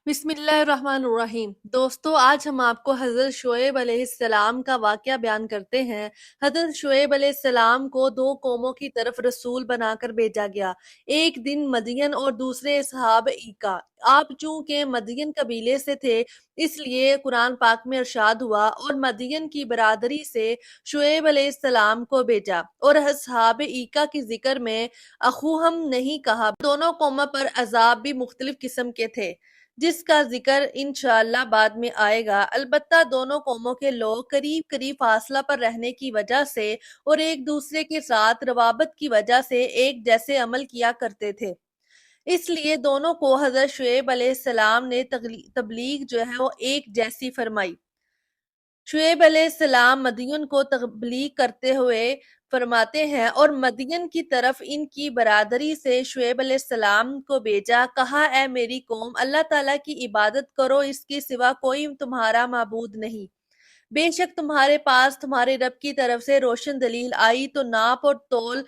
बिस्मिल्लाहिर्रहमानिर्रहीम। दोस्तों, आज हम आपको हज़रत शुएब अलैहिस्सलाम का वाक़या बयान करते हैं। हज़रत शुएब अलैहिस्सलाम को दो कौमों की तरफ रसूल बनाकर भेजा गया। एक दिन मदियन और दूसरे असहाब ईका। आप चूंकि मदियन कबीले से थे, इसलिए कुरान पाक में इरशाद हुआ और मदियन की बरादरी से शुएब अलैहिस्सलाम को भेजा। और असहाब ईका की जिक्र में अखूहम नहीं कहा। दोनों कौमों पर अजाब भी मुख्तलिफ किस्म के थे, जिसका जिक्र इंशाअल्लाह बाद में आएगा। अलबत्ता दोनों कौमों के लोग करीब करीब फासला पर रहने की वजह से और एक दूसरे के साथ रवाबत की वजह से एक जैसे अमल किया करते थे। इसलिए दोनों को हजरत शुएब अलैहिस्सलाम ने तबलीग जो है वो एक जैसी फरमाई। शुएब अलैहिस्सलाम मदियन को तबलीग करते हुए फरमाते हैं, और मदियन की तरफ इनकी बरादरी से शुएब अलैहिस्सलाम को भेजा। कहा, ए मेरी कौम, अल्लाह ताला की इबादत करो, इसके सिवा कोई तुम्हारा माबूद नहीं। बेशक तुम्हारे पास तुम्हारे रब की तरफ से रोशन दलील आई, तो नाप और तोल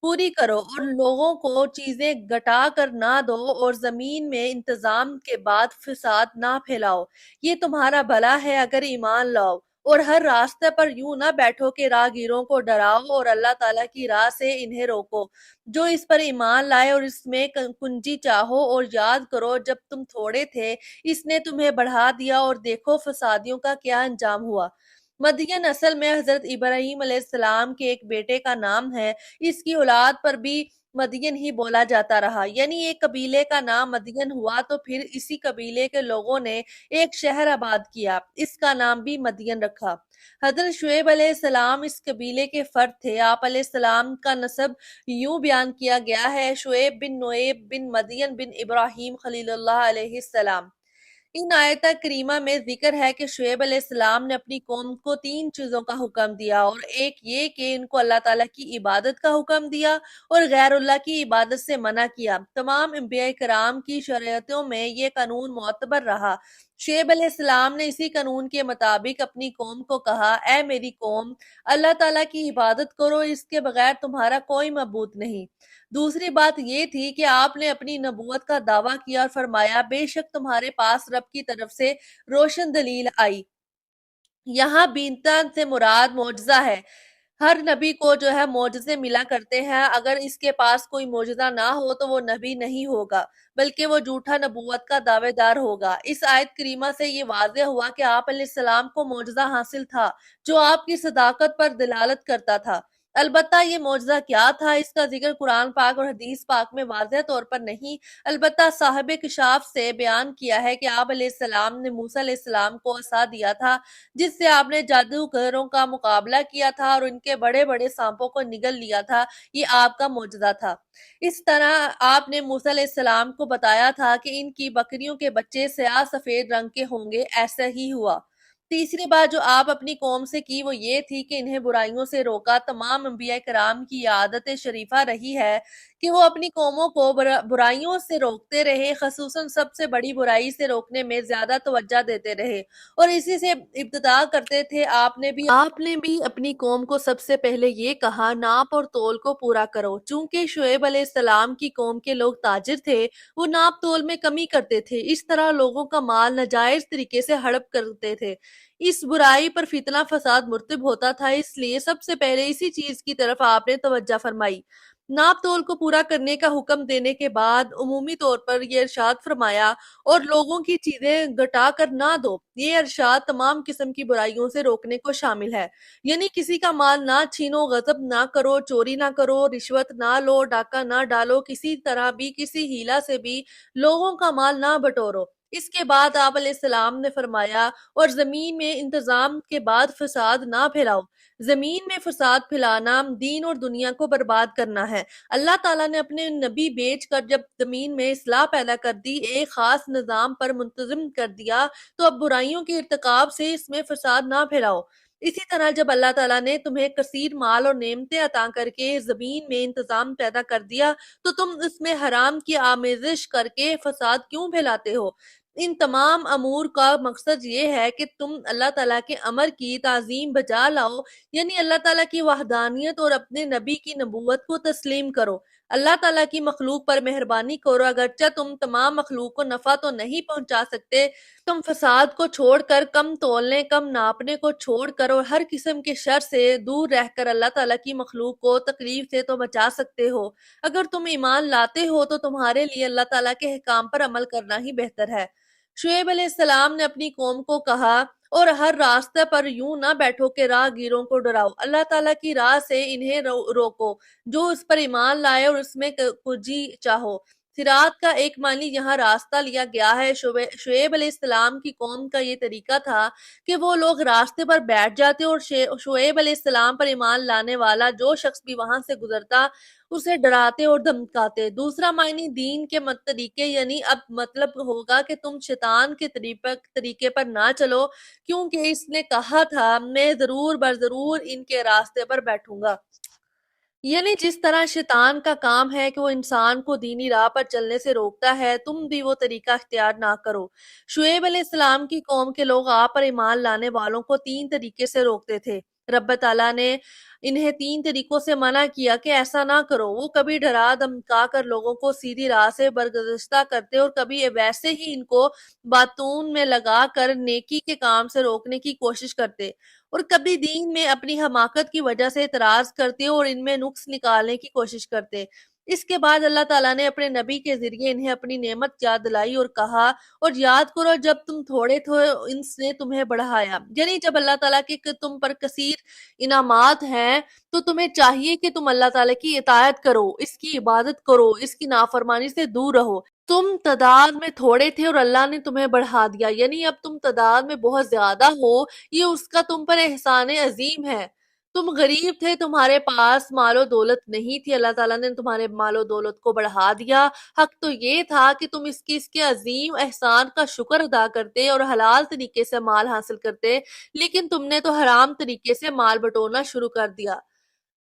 पूरी करो और लोगों को चीजें घटा कर ना दो, और जमीन में इंतजाम के बाद फिसाद ना फैलाओ। ये तुम्हारा भला है अगर ईमान लाओ। और हर रास्ते पर यूं ना बैठो कि राहगीरों को डराओ, और अल्लाह ताला की राह से इन्हें रोको जो इस पर ईमान लाए, और इसमें कुंजी चाहो। और याद करो, जब तुम थोड़े थे इसने तुम्हें बढ़ा दिया, और देखो फसादियों का क्या अंजाम हुआ। मदियन असल में हजरत इब्राहीम अलैहिस्सलाम के एक बेटे का नाम है। इसकी औलाद पर भी मदियन ही बोला जाता रहा, यानी एक कबीले का नाम मदियन हुआ, तो फिर इसी कबीले के लोगों ने एक शहर आबाद किया, इसका नाम भी मदियन रखा। हजरत शुएब अलैहिस्सलाम इस कबीले के फर्द थे। आप अलैहिस्सलाम का नसब यूं बयान किया गया है, शुएब बिन नोएब बिन मदियन बिन इब्राहीम खलीलुल्लाह अलैहिस्सलाम। इन आयत करीमा में जिक्र है कि शुएब अलैहिस्सलाम ने अपनी कौम को तीन चीजों का हुक्म दिया, और एक ये कि इनको अल्लाह ताला की इबादत का हुक्म दिया और गैरुल्लाह की इबादत से मना किया। तमाम अंबिया कराम की शरीयतों में ये कानून मोतबर रहा। शुएब अलैहिस्सलाम ने इसी कानून के मुताबिक अपनी कौम को कहा, ए मेरी कौम, अल्लाह ताला की इबादत करो, इसके बगैर तुम्हारा कोई मबूद नहीं। दूसरी बात ये थी कि आपने अपनी नबूवत का दावा किया और फरमाया, बेशक तुम्हारे पास रब की तरफ से रोशन दलील आई। यहाँ बीनता से मुराद मोजजा है। हर नबी को जो है मोजज़े मिला करते हैं। अगर इसके पास कोई मोजज़ा ना हो तो वो नबी नहीं होगा, बल्कि वो झूठा नबूवत का दावेदार होगा। इस आयत करीमा से ये वाज़ेह हुआ कि आप अलैहिस्सलाम को मोजज़ा हासिल था, जो आपकी सदाकत पर दिलालत करता था। अलबत्ता ये मोजज़ा क्या था, इसका जिक्र कुरान पाक और हदीस पाक में वाज़ेह तौर पर नहीं, अलबत्ता साहिब किशाफ से बयान किया है कि आप अलैहिस्सलाम ने मूसा अलैहिस्सलाम को असा दिया था, जिससे आपने जादूगरों का मुकाबला किया था और इनके बड़े बड़े सांपों को निगल लिया था। ये आपका मोजज़ा था। इस तरह आपने मूसा अलैहिस्सलाम को बताया था कि इनकी बकरियों के बच्चे स्याह सफेद रंग के होंगे। ऐसा ही हुआ। तीसरी बात जो आप अपनी कौम से की वो ये थी कि इन्हें बुराइयों से रोका। तमाम अंबिया कराम की आदत शरीफा रही है कि वो अपनी कौमों को बुराइयों से रोकते रहे, खसूसन सबसे बड़ी बुराई से रोकने में ज्यादा तवज्जो देते रहे, और इसी से इब्तिदा करते थे। आपने भी अपनी कौम को सबसे पहले ये कहा, नाप और तोल को पूरा करो। चूंकि शुएब अलैहिस्सलाम की कौम के लोग ताजिर थे, वो नाप तोल में कमी करते थे, इस तरह लोगों का माल नाजायज तरीके से हड़प करते थे। इस बुराई पर फितना फसाद मुर्तब होता था, इसलिए सबसे पहले इसी चीज की तरफ आपने तवज्जो फरमाई। नाप तोल को पूरा करने का हुक्म देने के बाद उमूमी तौर पर यह इरशाद फरमाया, और लोगों की चीजें घटा कर ना दो। ये इरशाद तमाम किस्म की बुराइयों से रोकने को शामिल है, यानी किसी का माल ना छीनो, गजब ना करो, चोरी ना करो, रिश्वत ना लो, डाका ना डालो, किसी तरह भी किसी हीला से भी लोगों का माल ना बटोरो। इसके बाद आप अलैहिस्सलाम ने फरमाया, और जमीन में इंतजाम के बाद फसाद ना फैलाओ। जमीन में फसाद फैलाना दीन और दुनिया को बर्बाद करना है। अल्लाह ताला ने अपने नबी भेज कर जब जमीन में इस्लाह पैदा कर दी, एक खास निजाम पर मुंतजिम कर दिया, तो अब बुराइयों के इर्तिकाब से इसमें फसाद ना फैलाओ। इसी तरह जब अल्लाह ताला ने तुम्हें कसीर माल और नेमतें अता करके जमीन में इंतजाम पैदा कर दिया, तो तुम इसमें हराम की आमेजिश करके फसाद क्यों फैलाते हो। ان تمام امور کا مقصد یہ ہے کہ تم اللہ تعالیٰ کے امر کی تعظیم بجا لاؤ، یعنی اللہ تعالیٰ کی وحدانیت اور اپنے نبی کی نبوت کو تسلیم کرو۔ اللہ تعالیٰ کی مخلوق پر مہربانی کرو، اگرچہ تم تمام مخلوق کو نفع تو نہیں پہنچا سکتے، تم فساد کو چھوڑ کر، کم تولنے کم ناپنے کو چھوڑ کر اور ہر قسم کے شر سے دور رہ کر اللہ تعالیٰ کی مخلوق کو تکلیف سے تو بچا سکتے ہو۔ اگر تم ایمان لاتے ہو تو تمہارے لیے اللہ تعالیٰ کے احکام پر عمل کرنا ہی بہتر ہے۔ شعیب علیہ السلام نے اپنی قوم کو کہا، اور ہر راستے پر یوں نہ بیٹھو کہ راہ گیروں کو ڈراؤ، اللہ تعالیٰ کی راہ سے انہیں روکو جو اس پر ایمان لائے اور اس میں کجی چاہو۔ صراط کا ایک معنی یہاں راستہ لیا گیا ہے۔ شعیب علیہ السلام کی قوم کا یہ طریقہ تھا کہ وہ لوگ راستے پر بیٹھ جاتے اور شعیب علیہ السلام پر ایمان لانے والا جو شخص بھی وہاں سے گزرتا اسے ڈراتے اور دھمکاتے۔ دوسرا معنی دین کے طریقے، یعنی اب مطلب ہوگا کہ تم شیطان کے طریقے پر نہ چلو، کیونکہ اس نے کہا تھا میں ضرور برضرور ان کے راستے پر بیٹھوں گا۔ یعنی جس طرح شیطان کا کام ہے کہ وہ انسان کو دینی راہ پر چلنے سے روکتا ہے، تم بھی وہ طریقہ اختیار نہ کرو۔ شعیب علیہ السلام کی قوم کے لوگ آپ پر ایمان لانے والوں کو 3 طریقے سے روکتے تھے۔ رب تعالیٰ نے انہیں 3 طریقوں سے منع کیا کہ ایسا نہ کرو۔ وہ کبھی ڈرا دھمکا کر لوگوں کو سیدھی راہ سے برگزشتہ کرتے اور کبھی ویسے ہی ان کو باتون میں لگا کر نیکی کے کام سے روکنے کی کوشش کرتے، اور کبھی دین میں اپنی حماقت کی وجہ سے اعتراض کرتے اور ان میں نقص نکالنے کی کوشش کرتے۔ اس کے بعد اللہ تعالیٰ نے اپنے نبی کے ذریعے انہیں اپنی نعمت یاد دلائی اور کہا، اور یاد کرو جب تم تھوڑے تھے اس نے تمہیں بڑھایا۔ یعنی جب اللہ تعالیٰ کے تم پر کثیر انعامات ہیں تو تمہیں چاہیے کہ تم اللہ تعالیٰ کی اطاعت کرو، اس کی عبادت کرو، اس کی نافرمانی سے دور رہو۔ تم تعداد میں تھوڑے تھے اور اللہ نے تمہیں بڑھا دیا، یعنی اب تم تعداد میں بہت زیادہ ہو، یہ اس کا تم پر احسان عظیم ہے۔ تم غریب تھے، تمہارے پاس مال و دولت نہیں تھی، اللہ تعالیٰ نے تمہارے مال و دولت کو بڑھا دیا۔ حق تو یہ تھا کہ تم اس کے عظیم احسان کا شکر ادا کرتے اور حلال طریقے سے مال حاصل کرتے، لیکن تم نے تو حرام طریقے سے مال بٹورنا شروع کر دیا۔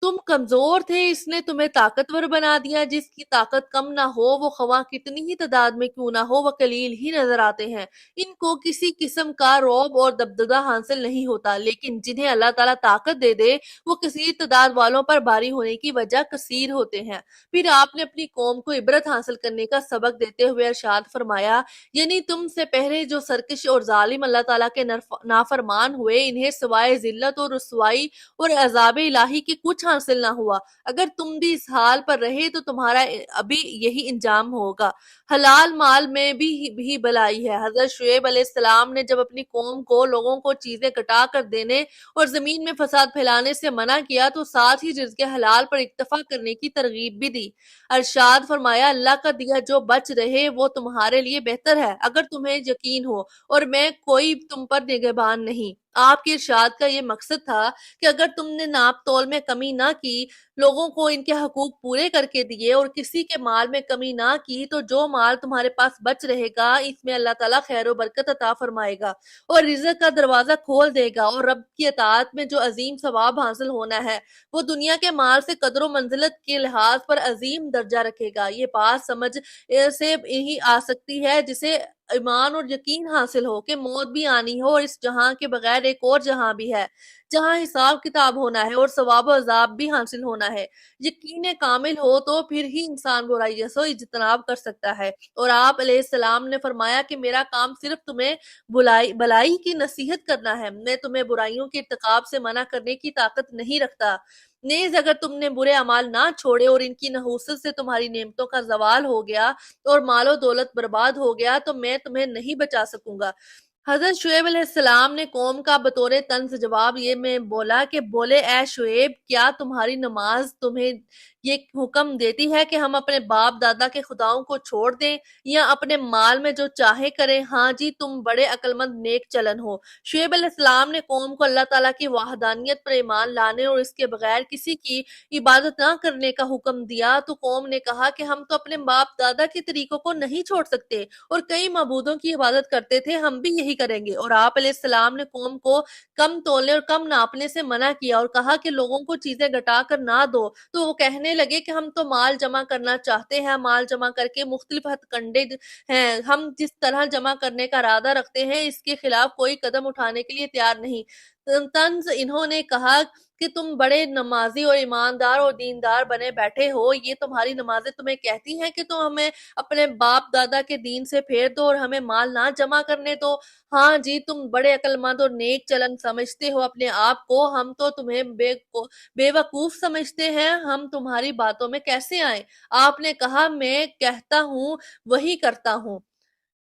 تم کمزور تھے، اس نے تمہیں طاقتور بنا دیا۔ جس کی طاقت کم نہ ہو وہ خواہ کتنی ہی تعداد میں کیوں نہ ہو، وہ قلیل ہی نظر آتے ہیں۔ ان کو کسی قسم کا رعب اور دبدبہ حاصل نہیں ہوتا، لیکن جنہیں اللہ تعالیٰ طاقت دے دے وہ کثیر تعداد والوں پر بھاری ہونے کی وجہ کثیر ہوتے ہیں۔ پھر آپ نے اپنی قوم کو عبرت حاصل کرنے کا سبق دیتے ہوئے ارشاد فرمایا، یعنی تم سے پہلے جو سرکش اور ظالم اللہ تعالیٰ کے نافرمان ہوئے، انہیں سوائے ذلت اور رسوائی اور عذاب الہی کے کچھ حاصل نہ ہوا۔ اگر تم بھی اس حال پر رہے تو تمہارا ابھی یہی انجام ہوگا۔ حلال مال میں بھی بلائی ہے۔ حضرت شعیب علیہ السلام نے جب اپنی قوم کو لوگوں کو چیزیں کٹا کر دینے اور زمین میں فساد پھیلانے سے منع کیا تو ساتھ ہی رزق حلال پر اکتفا کرنے کی ترغیب بھی دی۔ ارشاد فرمایا، اللہ کا دیا جو بچ رہے وہ تمہارے لیے بہتر ہے اگر تمہیں یقین ہو، اور میں کوئی تم پر نگہبان نہیں۔ آپ کے ارشاد کا یہ مقصد تھا کہ اگر تم نے ناپ تول میں کمی نہ کی، لوگوں کو ان کے حقوق پورے کر کے دیے اور کسی کے مال میں کمی نہ کی، تو جو مال تمہارے پاس بچ رہے گا اس میں اللہ تعالیٰ خیر و برکت عطا فرمائے گا اور رزق کا دروازہ کھول دے گا، اور رب کی اطاعت میں جو عظیم ثواب حاصل ہونا ہے وہ دنیا کے مال سے قدر و منزلت کے لحاظ پر عظیم درجہ رکھے گا۔ یہ بات سمجھ سے ہی آ سکتی ہے جسے ایمان اور یقین حاصل ہو کہ موت بھی آنی ہو اور اس جہاں کے بغیر ایک اور جہاں بھی ہے جہاں حساب کتاب ہونا ہے اور ثواب و عذاب بھی حاصل ہونا ہے۔ یقین کامل ہو تو پھر ہی انسان برائیوں سے اجتناب کر سکتا ہے۔ اور آپ علیہ السلام نے فرمایا کہ میرا کام صرف تمہیں بھلائی کی نصیحت کرنا ہے، میں تمہیں برائیوں کے ارتکاب سے منع کرنے کی طاقت نہیں رکھتا۔ نیز اگر تم نے برے اعمال نہ چھوڑے اور ان کی نحوست سے تمہاری نعمتوں کا زوال ہو گیا اور مال و دولت برباد ہو گیا تو میں تمہیں نہیں بچا سکوں گا۔ حضرت شعیب علیہ السلام نے قوم کا بطور طنز جواب یہ میں بولا کہ بولے، اے شعیب، کیا تمہاری نماز تمہیں یہ حکم دیتی ہے کہ ہم اپنے باپ دادا کے خداؤں کو چھوڑ دیں یا اپنے مال میں جو چاہے کریں؟ ہاں جی، تم بڑے عقل مند نیک چلن ہو۔ شعیب علیہ السلام نے قوم کو اللہ تعالیٰ کی وحدانیت پر ایمان لانے اور اس کے بغیر کسی کی عبادت نہ کرنے کا حکم دیا تو قوم نے کہا کہ ہم تو اپنے باپ دادا کے طریقوں کو نہیں چھوڑ سکتے اور کئی معبودوں کی عبادت کرتے تھے، ہم بھی یہی کریں گے۔ اور آپ علیہ السلام نے قوم کو کم تولنے اور کم ناپنے سے منع کیا اور کہا کہ لوگوں کو چیزیں گھٹا کر نہ دو، تو وہ کہنے कहने लगे कि हम तो माल जमा करना चाहते हैं, माल जमा करके मुख्तलिफ हथकंडे हैं, हम जिस तरह जमा करने का इरादा रखते हैं इसके खिलाफ कोई कदम उठाने के लिए तैयार नहीं। तंज इन्होंने कहा कि तुम बड़े नमाजी और ईमानदार और दीनदार बने बैठे हो, ये तुम्हारी नमाजें तुम्हें कहती हैं कि तुम हमें अपने बाप दादा के दीन से फेर दो और हमें माल ना जमा करने दो। हाँ जी, तुम बड़े अक्लमंद और नेक चलन समझते हो अपने आप को, हम तो तुम्हें बेवकूफ समझते हैं, हम तुम्हारी बातों में कैसे आए। आपने कहा मैं कहता हूँ वही करता हूँ।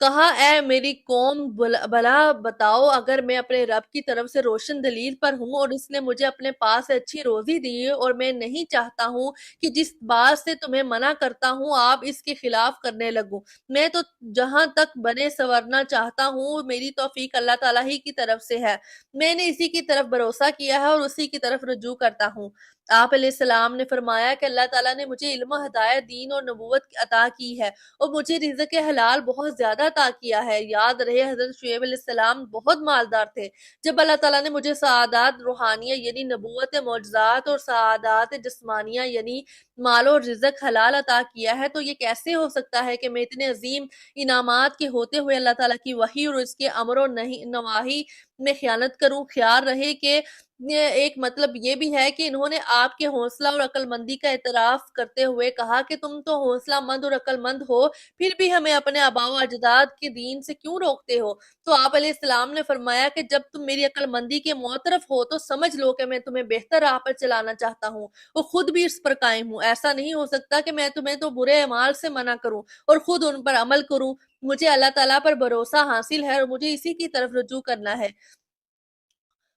कहा ऐ मेरी कौम भला बताओ, अगर मैं अपने रब की तरफ से रोशन दलील पर हूँ और इसने मुझे अपने पास से अच्छी रोजी दी है और मैं नहीं चाहता हूँ कि जिस बात से तुम्हें मना करता हूँ आप इसके खिलाफ करने लगो। मैं तो जहां तक बने संवरना चाहता हूँ मेरी तौफीक अल्लाह ताला ही की तरफ से है, मैंने इसी की तरफ भरोसा किया है और उसी की तरफ रुजू करता हूँ। आप अलैहिस्सलाम ने फरमाया कि अल्लाह ताला ने मुझे इल्म, हिदायत, दीन और नबूवत अता की है और मुझे रिज़्क़ हलाल बहुत ज़्यादा अता किया है। याद रहे हज़रत शुएब अलैहिस्सलाम बहुत मालदार थे। जब अल्लाह ताला ने मुझे सआदात रूहानिया यानी नबूवत, मौजज़ात और सआदात जिस्मानिया यानी माल और रिज़्क़ हलाल अता किया है, तो ये कैसे हो सकता है कि मैं इतने अज़ीम इनामात के होते हुए अल्लाह ताला की वही और उसके अम्र और नहीं नवाही में ख़यानत करूँ। ख़्याल रहे कि ये एक मतलब ये भी है कि इन्होंने आपके हौसला और अक्लमंदी का एतराफ़ करते हुए कहा कि तुम तो हौसलामंद और अक्लमंद हो, फिर भी हमें अपने आबा व अजदाद के दीन से क्यों रोकते हो? तो आप अलैहिस्सलाम ने फरमाया कि जब तुम मेरी अक्लमंदी के मुअतरफ़ हो तो समझ लो कि मैं तुम्हें बेहतर राह पर चलाना चाहता हूँ और खुद भी इस पर कायम हूँ। ऐसा नहीं हो सकता कि मैं तुम्हें तो बुरे अमाल से मना करूँ और खुद उन पर अमल करूँ। मुझे अल्लाह ताला पर भरोसा हासिल है और मुझे इसी की तरफ रुजू करना है।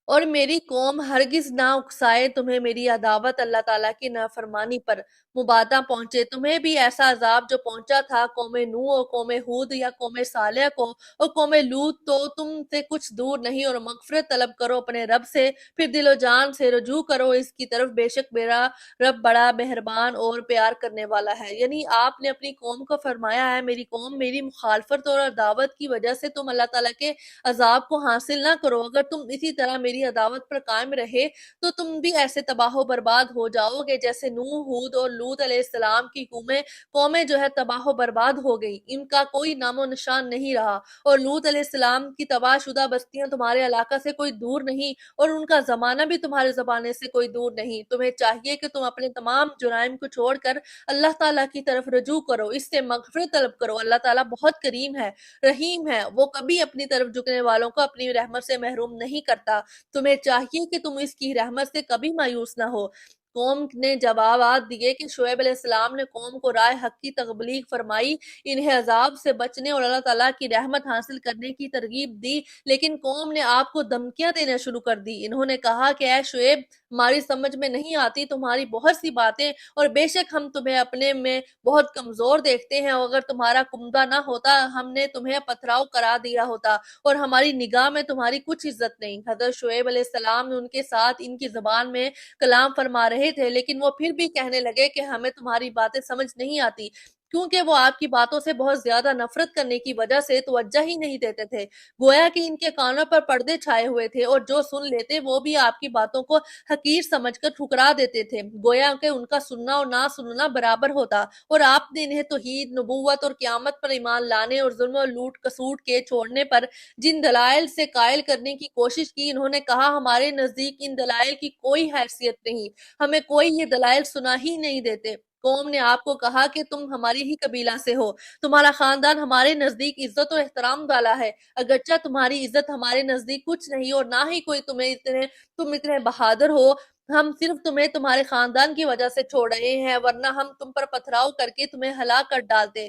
और मेरी कौम हरगिज़ ना उकसाए तुम्हें मेरी अदावत अल्लाह ताला की नाफरमानी पर मुबादा पहुंचे। तुम्हें भी ऐसा अजाब जो पहुंचा था कौम नूह और कौम हूद या कौम सालेह को और कौम लूत, तो तुमसे कुछ दूर नहीं और मगफरत तलब करो अपने रब से, फिर दिलो जान से रुजू करो इसकी तरफ, बेशक मेरा रब बड़ा मेहरबान और प्यार करने वाला है। यानी आपने अपनी कौम को फरमाया है मेरी कौम मेरी मुखालफत और अदावत की वजह से तुम अल्लाह ताला के अजाब को हासिल ना करो। अगर तुम इसी तरह मेरी अदावत पर कायम रहे तो तुम भी ऐसे तबाह बर्बाद हो जाओगे जैसे नूह, हूद और लूत अलैहिस्सलाम की कौमें कौमें जो है तबाह बर्बाद हो गई, इनका कोई नामो निशान नहीं रहा। और लूत अलैहिस्सलाम की तबाहशुदा बस्तियां तुम्हारे इलाका से कोई दूर नहीं और उनका जमाना भी तुम्हारे जमाने से कोई दूर नहीं। तुम्हें चाहिए कि तुम अपने तमाम जुराइम को छोड़कर अल्लाह ताला की तरफ रुजू करो, इससे मगफिरत तलब करो। अल्लाह ताला बहुत करीम है, रहीम है, वो कभी अपनी तरफ झुकने वालों को अपनी रहमत से महरूम नहीं करता। तुम्हें चाहिए कि तुम इसकी रहमत से कभी मायूस ना हो। कौम ने जवाबात दिए कि शुएब अलैहिस्सलाम ने कौम को राह हक की तबलीग फरमाई, इन्हें अजाब से बचने और अल्लाह ताला की रहमत हासिल करने की तरगीब दी, लेकिन कौम ने आपको धमकियां देना शुरू कर दी। इन्होंने कहा कि ऐ शुएब, हमारी समझ में नहीं आती तुम्हारी बहुत सी बातें और बेशक हम तुम्हें अपने में बहुत कमजोर देखते हैं, और अगर तुम्हारा कुम्बा ना होता हमने तुम्हें पथराव करा दिया होता और हमारी निगाह में तुम्हारी कुछ इज्जत नहीं। हजरत शुएब अलैहिस्सलाम ने उनके साथ इनकी जुबान में कलाम फरमा रहे थे, लेकिन वो फिर भी कहने लगे कि हमें तुम्हारी बातें समझ नहीं आती, क्योंकि वो आपकी बातों से बहुत ज्यादा नफरत करने की वजह से तवज्जो ही नहीं देते थे। गोया कि इनके कानों पर पर्दे छाए हुए थे और जो सुन लेते वो भी आपकी बातों को हकीर समझकर ठुकरा देते थे। गोया कि उनका सुनना और ना सुनना बराबर होता, और आपने इन्हें तौहीद, नबूवत और क़यामत पर ईमान लाने और जुल्म और लूट कसूट के छोड़ने पर जिन दलाइल से कायल करने की कोशिश की, इन्होंने कहा हमारे नजदीक इन दलाइल की कोई हैसियत नहीं, हमें कोई ये दलाइल सुना ही नहीं देते। कौम ने आपको कहा कि तुम हमारी ही कबीला से हो, तुम्हारा खानदान हमारे नजदीक इज्जत और एहतराम वाला है, अगरचा तुम्हारी इज्जत हमारे नजदीक कुछ नहीं और ना ही कोई तुम इतने बहादुर हो। हम सिर्फ तुम्हें तुम्हारे खानदान की वजह से छोड़ रहे हैं, वरना हम तुम पर पथराव करके तुम्हें हलाक कर डालते।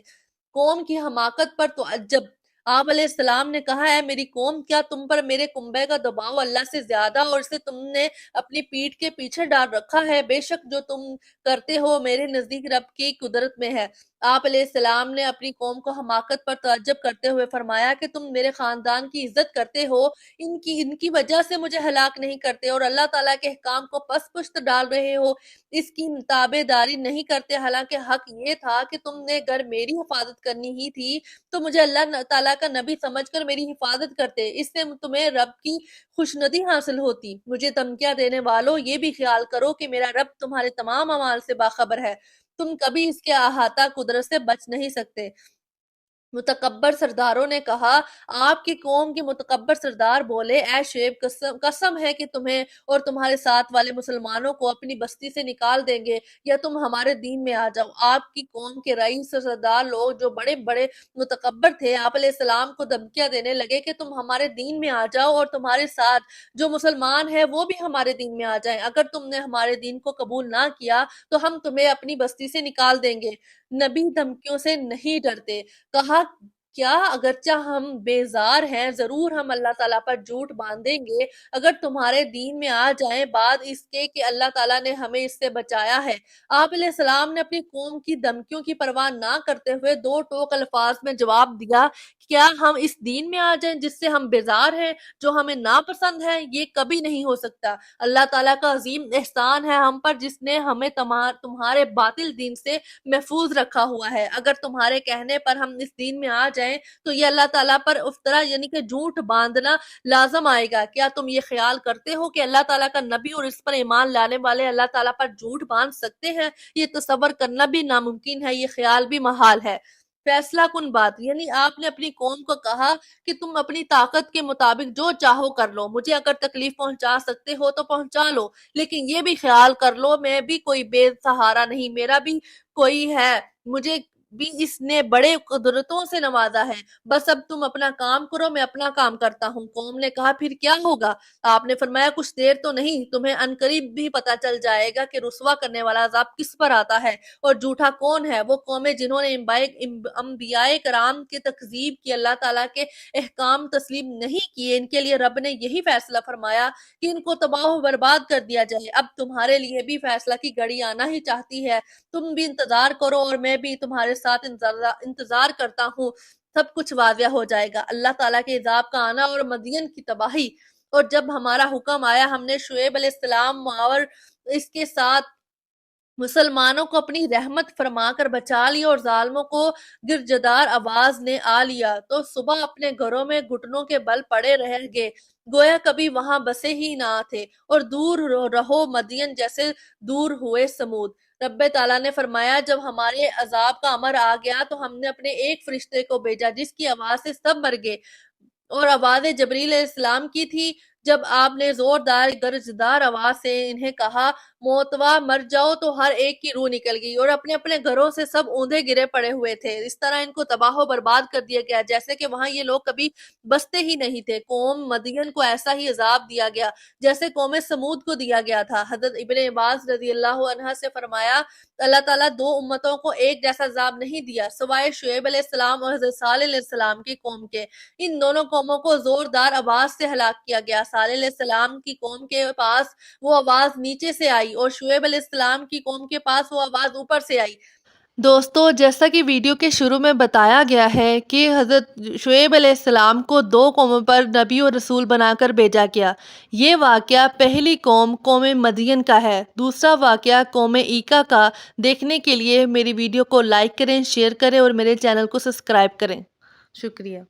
कौम की हमाकत पर तो अज्जब। आप अलैहिस्सलाम ने कहा है मेरी कौम, क्या तुम पर मेरे कुंबे का दबाव अल्लाह से ज्यादा और इसे तुमने अपनी पीठ के पीछे डाल रखा है? बेशक जो तुम करते हो मेरे नजदीक रब की कुदरत में है। آپ علیہ السلام نے اپنی قوم کو حماقت پر تعجب کرتے ہوئے فرمایا کہ تم میرے خاندان کی عزت کرتے ہو، ان کی وجہ سے مجھے ہلاک نہیں کرتے اور اللہ تعالیٰ کے احکام کو پس پشت ڈال رہے ہو، اس کی تابع داری نہیں کرتے، حالانکہ حق یہ تھا کہ تم نے اگر میری حفاظت کرنی ہی تھی تو مجھے اللہ تعالیٰ کا نبی سمجھ کر میری حفاظت کرتے، اس سے تمہیں رب کی خوشندی حاصل ہوتی۔ مجھے دھمکیاں دینے والوں، یہ بھی خیال کرو کہ میرا رب تمہارے تمام اعمال سے باخبر ہے، تم کبھی اس کے احاطہ قدرت سے بچ نہیں سکتے۔ متکبر سرداروں نے کہا، آپ کی قوم کے متکبر سردار بولے، اے شعیب، قسم ہے کہ تمہیں اور تمہارے ساتھ والے مسلمانوں کو اپنی بستی سے نکال دیں گے یا تم ہمارے دین میں آ جاؤ۔ آپ کی قوم کے رئیس سردار لوگ جو بڑے بڑے متکبر تھے، آپ علیہ السلام کو دھمکیاں دینے لگے کہ تم ہمارے دین میں آ جاؤ اور تمہارے ساتھ جو مسلمان ہیں وہ بھی ہمارے دین میں آ جائیں، اگر تم نے ہمارے دین کو قبول نہ کیا تو ہم تمہیں اپنی بستی سے نکال دیں گے۔ نبی دھمکیوں سے نہیں ڈرتے، کہا کیا اگرچہ ہم بیزار ہیں، ضرور ہم اللہ تعالیٰ پر جھوٹ باندھیں گے اگر تمہارے دین میں آ جائیں، بعد اس کے کہ اللہ تعالیٰ نے ہمیں اس سے بچایا ہے۔ آپ علیہ السلام نے اپنی قوم کی دھمکیوں کی پرواہ نہ کرتے ہوئے دو ٹوک الفاظ میں جواب دیا، کیا ہم اس دین میں آ جائیں جس سے ہم بیزار ہیں، جو ہمیں ناپسند ہے؟ یہ کبھی نہیں ہو سکتا۔ اللہ تعالیٰ کا عظیم احسان ہے ہم پر جس نے ہمیں تمہارے باطل دین سے محفوظ رکھا ہوا ہے۔ اگر تمہارے کہنے پر ہم اس دین میں آ جائیں تو یہ اللہ تعالیٰ پر افطرا یعنی کہ جھوٹ باندھنا لازم آئے گا۔ کیا تم یہ خیال کرتے ہو کہ اللہ تعالیٰ کا نبی اور اس پر ایمان لانے والے اللہ تعالیٰ پر جھوٹ باندھ سکتے ہیں؟ یہ تصور کرنا بھی ناممکن ہے، یہ خیال بھی محال ہے۔ فیصلہ کن بات، یعنی آپ نے اپنی قوم کو کہا کہ تم اپنی طاقت کے مطابق جو چاہو کر لو، مجھے اگر تکلیف پہنچا سکتے ہو تو پہنچا لو، لیکن یہ بھی خیال کر لو میں بھی کوئی بے سہارا نہیں، میرا بھی کوئی ہے، مجھے بھی اس نے بڑے قدرتوں سے نوازا ہے، بس اب تم اپنا کام کرو، میں اپنا کام کرتا ہوں۔ قوم نے کہا، پھر کیا ہوگا؟ آپ نے فرمایا، کچھ دیر تو نہیں، تمہیں عنقریب بھی پتہ چل جائے گا کہ رسوا کرنے والا عذاب کس پر آتا ہے اور جھوٹا کون ہے۔ وہ قومیں جنہوں نے انبیاء کرام کی تکذیب کی، اللہ تعالیٰ کے احکام تسلیم نہیں کیے، ان کے لیے رب نے یہی فیصلہ فرمایا کہ ان کو تباہ و برباد کر دیا جائے۔ اب تمہارے لیے بھی فیصلہ کی گھڑی آنا ہی چاہتی ہے، تم بھی انتظار کرو اور میں بھی تمہارے ساتھ انتظار کرتا ہوں، سب کچھ واضح ہو جائے گا۔ اللہ تعالیٰ کے عذاب کا آنا اور مدین کی تباہی۔ اور جب ہمارا حکم آیا، ہم نے شعیب علیہ السلام اور اس کے ساتھ مسلمانوں کو اپنی رحمت فرما کر بچا لیا اور ظالموں کو گرجدار آواز نے آ لیا، تو صبح اپنے گھروں میں گھٹنوں کے بل پڑے رہ گئے، گویا کبھی وہاں بسے ہی نہ تھے، اور دور رہو مدین جیسے دور ہوئے سمود۔ رب تعالیٰ نے فرمایا، جب ہمارے عذاب کا امر آ گیا تو ہم نے اپنے ایک فرشتے کو بھیجا جس کی آواز سے سب مر گئے، اور آواز جبریل علیہ السلام کی تھی۔ جب آپ نے زوردار گرجدار آواز سے انہیں کہا، موتوا مر جاؤ، تو ہر ایک کی روح نکل گئی اور اپنے اپنے گھروں سے سب اوندھے گرے پڑے ہوئے تھے۔ اس طرح ان کو تباہ و برباد کر دیا گیا جیسے کہ وہاں یہ لوگ کبھی بستے ہی نہیں تھے۔ قوم مدین کو ایسا ہی عذاب دیا گیا جیسے قوم سمود کو دیا گیا تھا۔ حضرت ابن عباس رضی اللہ عنہ سے فرمایا، اللہ تعالیٰ دو امتوں کو ایک جیسا عذاب نہیں دیا سوائے شعیب علیہ السلام اور حضرت صالح علیہ السلام کی قوم کے۔ ان دونوں قوموں کو زوردار آواز سے ہلاک کیا گیا۔ صالح علیہ السلام کی قوم کے پاس وہ آواز نیچے سے آئی اور شعیب علیہ السلام کی قوم کے پاس وہ آواز اوپر سے آئی۔ دوستو، جیسا کہ ویڈیو کے شروع میں بتایا گیا ہے کہ حضرت شعیب علیہ السلام کو دو قوموں پر نبی اور رسول بنا کر بھیجا گیا۔ یہ واقعہ پہلی قوم مدین کا ہے، دوسرا واقعہ قوم ایکا کا۔ دیکھنے کے لیے میری ویڈیو کو لائک کریں، شیئر کریں اور میرے چینل کو سبسکرائب کریں۔ شکریہ۔